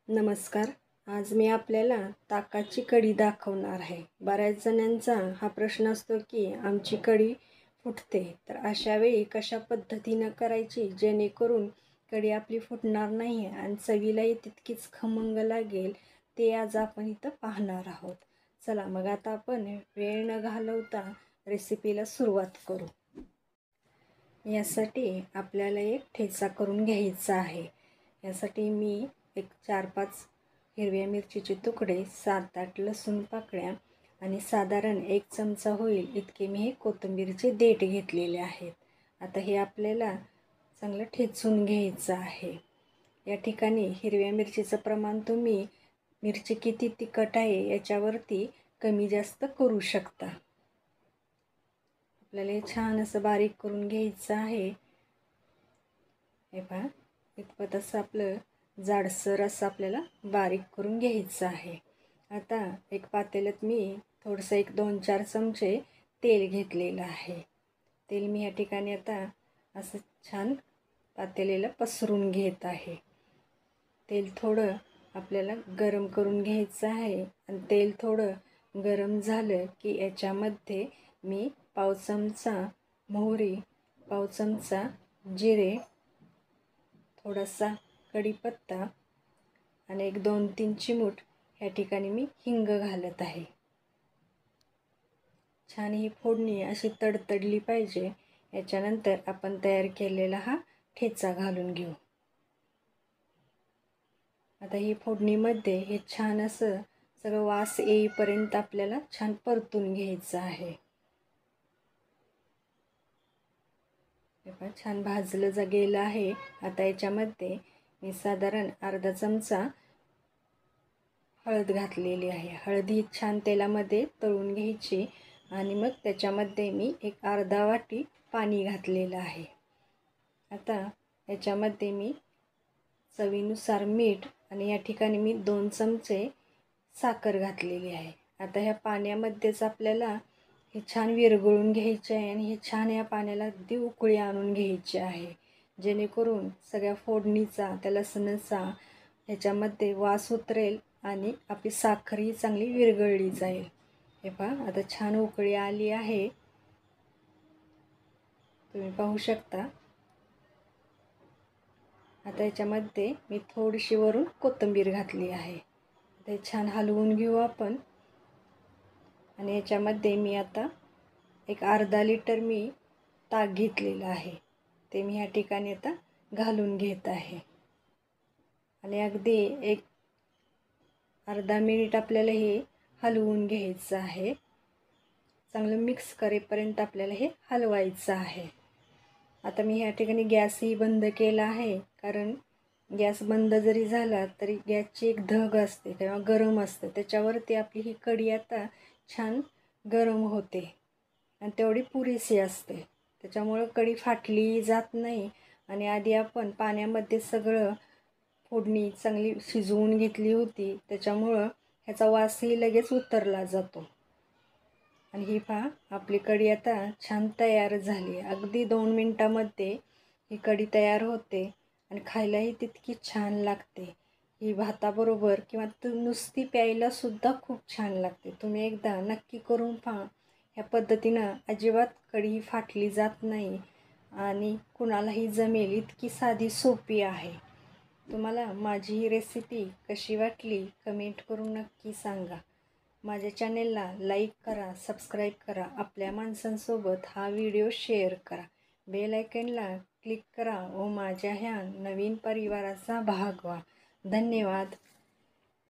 नमस्कार. आज मी आपल्याला ताकाची कढी दाखवणार आहे. बऱ्याच जणांचा हा प्रश्न असतो की आमची कढी फुटते, तर अशा वेळी कशा पद्धतीनं करायची जेणेकरून कढी आपली फुटणार नाही आणि चवीलाही तितकीच खमंग लागेल, ते आज आपण इथं पाहणार आहोत. चला मग आता आपण वेळ न घालवता रेसिपीला सुरुवात करू. यासाठी आपल्याला एक ठेचा करून घ्यायचा आहे. यासाठी मी एक 4-5 हिरव्या मिरचीचे तुकडे, 7-8 लसूण पाकळ्या आणि साधारण 1 चमचा होईल इतके मी हे कोथिंबीरचे देठ घेतलेले आहेत. आता हे आपल्याला चांगलं ठेचून घ्यायचं आहे. या ठिकाणी हिरव्या मिरचीचं प्रमाण तुम्ही मिरची किती तिखट आहे याच्यावरती कमी जास्त करू शकता. आपल्याला हे छान असं बारीक करून घ्यायचं आहे. हे पहा, इतपत असं आपलं जाडसर असं आपल्याला बारीक करून घ्यायचं आहे. आता एक पातेल्यात मी थोडंसं 1-2-4 चमचे तेल घेतलेलं आहे. तेल मी या ठिकाणी आता असं छान पातेल्याला पसरून घेत आहे. तेल थोडं आपल्याला गरम करून घ्यायचं आहे आणि तेल थोडं गरम झालं की याच्यामध्ये मी पाव चमचा मोहरी, पाव चमचा जिरे, थोडासा कढीपत्ता आणि 1-2-3 चिमूट या ठिकाणी मी हिंग घालत आहे. छान ही फोडणी अशी तडतडली पाहिजे. याच्यानंतर आपण तयार केलेला हा ठेचा घालून घेऊ. आता ही फोडणीमध्ये हे छान असं सगळं वास येईपर्यंत आपल्याला छान परतून घ्यायचं आहे. हे पहा, छान भाजलं गेलं आहे. आता याच्यामध्ये मी साधारण अर्धा चमचा हळद घातलेली आहे. हळदी छान तेलामध्ये तळून घ्यायची आणि मग त्याच्यामध्ये मी एक अर्धा वाटी पाणी घातलेलं आहे. आता याच्यामध्ये मी चवीनुसार मीठ आणि या ठिकाणी मी 2 चमचे साखर घातलेली आहे. आता ह्या पाण्यामध्येच आपल्याला हे छान विरघळून घ्यायचे आहे आणि हे छान या पाण्याला अगदी उकळी आणून घ्यायची आहे, जेणेकरून सगळ्या फोडणीचा, त्या लसणाचा ह्याच्यामध्ये वास उतरेल आणि आपली साखरही चांगली विरघळली जाईल. हे पहा, आता छान उकळी आली आहे, तुम्ही पाहू शकता. आता याच्यामध्ये मी थोडीशी वरून कोथिंबीर घातली आहे. ते छान हलवून घेऊ आपण. आणि याच्यामध्ये मी आता एक अर्धा लिटर मी ताक घेतलेलं आहे, ते मी ह्या ठिकाणी आता घालून घेत आहे. आणि अगदी एक अर्धा मिनिट आपल्याला हे हलवून घ्यायचं आहे. चांगलं मिक्स करेपर्यंत आपल्याला हे हलवायचं आहे. आता मी ह्या ठिकाणी गॅसही बंद केला आहे, कारण गॅस बंद जरी झाला तरी गॅसची एक धग असते तेव्हा गरम असते, त्याच्यावरती आपली ही कढी आता छान गरम होते आणि तेवढी पुरेशी असते. त्याच्यामुळं कढी फाटली जात नाही. आणि आधी आपण पाण्यामध्ये सगळं फोडणी चांगली शिजवून घेतली होती, त्याच्यामुळं ह्याचा वासही लगेच उतरला जातो. आणि ही पहा, आपली कढी आता छान तयार झाली. अगदी 2 मिनटामध्ये ही कढी तयार होते आणि खायलाही तितकी छान लागते. ही भाताबरोबर किंवा नुसती प्यायलासुद्धा खूप छान लागते. तुम्ही एकदा नक्की करून पहा. ह्या पद्धतीनं अजिबात कढी फाटली जात नाही आणि कुणालाही जमेल इतकी साधी सोपी आहे. तुम्हाला माझी ही रेसिपी कशी वाटली कमेंट करून नक्की सांगा. माझ्या चॅनेलला लाईक करा, सबस्क्राईब करा, आपल्या माणसांसोबत हा व्हिडिओ शेअर करा, बेल आयकॉनला क्लिक करा व माझ्या ह्या नवीन परिवाराचा भाग व्हा. धन्यवाद.